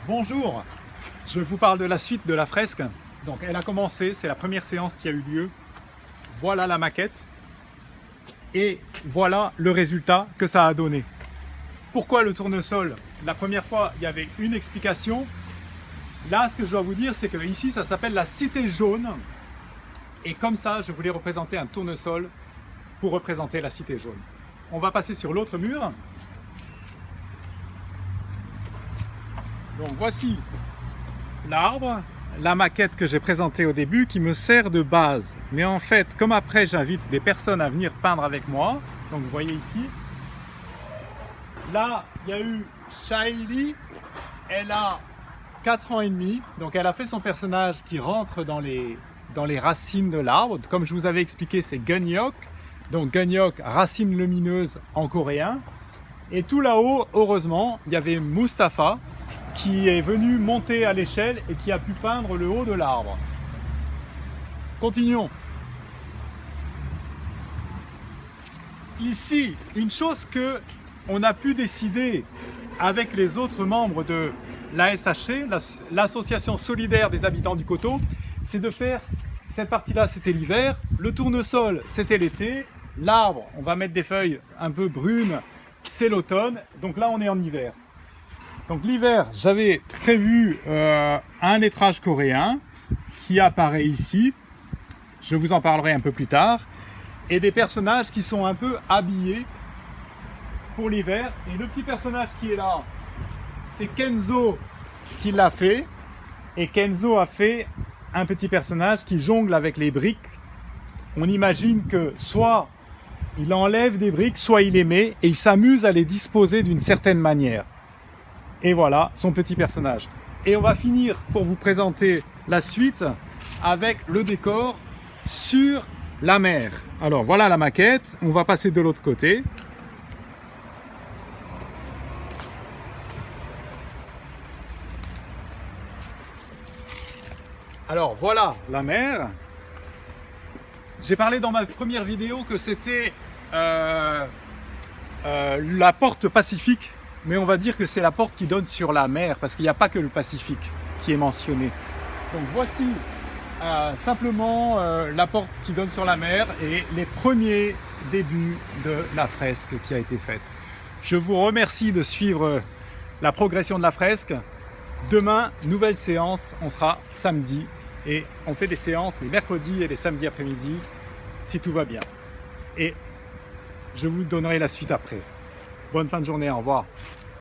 Bonjour, je vous parle de la suite de la fresque. Donc elle a commencé, c'est la première séance qui a eu lieu. Voilà la maquette et voilà le résultat que ça a donné. Pourquoi le tournesol? La première fois, il y avait une explication. Là, ce que je dois vous dire, c'est que ici, ça s'appelle la cité jaune. Et comme ça, je voulais représenter un tournesol pour représenter la cité jaune. On va passer sur l'autre mur. Donc voici l'arbre, la maquette que j'ai présentée au début qui me sert de base. Mais en fait, comme après j'invite des personnes à venir peindre avec moi, donc vous voyez ici, là il y a eu Shaili, elle a 4 ans et demi, donc elle a fait son personnage qui rentre dans les racines de l'arbre. Comme je vous avais expliqué, c'est Gunyok, donc Gunyok, racine lumineuse en coréen. Et tout là-haut, heureusement, il y avait Mustapha, qui est venu monter à l'échelle et qui a pu peindre le haut de l'arbre. Continuons. Ici, une chose que on a pu décider avec les autres membres de l'ASHC, l'association solidaire des habitants du Coteau, c'est de faire cette partie-là, c'était l'hiver, le tournesol, c'était l'été, l'arbre, on va mettre des feuilles un peu brunes, c'est l'automne, donc là on est en hiver. Donc l'hiver, j'avais prévu un lettrage coréen qui apparaît ici. Je vous en parlerai un peu plus tard. Et des personnages qui sont un peu habillés pour l'hiver. Et le petit personnage qui est là, c'est Kenzo qui l'a fait. Et Kenzo a fait un petit personnage qui jongle avec les briques. On imagine que soit il enlève des briques, soit il les met et il s'amuse à les disposer d'une certaine manière. Et voilà son petit personnage. Et on va finir pour vous présenter la suite avec le décor sur la mer. Alors voilà la maquette, on va passer de l'autre côté. Alors voilà la mer. J'ai parlé dans ma première vidéo que c'était la porte Pacifique. Mais on va dire que c'est la porte qui donne sur la mer, parce qu'il n'y a pas que le Pacifique qui est mentionné. Donc voici simplement la porte qui donne sur la mer et les premiers débuts de la fresque qui a été faite. Je vous remercie de suivre la progression de la fresque. Demain, nouvelle séance, on sera samedi et on fait des séances les mercredis et les samedis après-midi, si tout va bien. Et je vous donnerai la suite après. Bonne fin de journée, au revoir.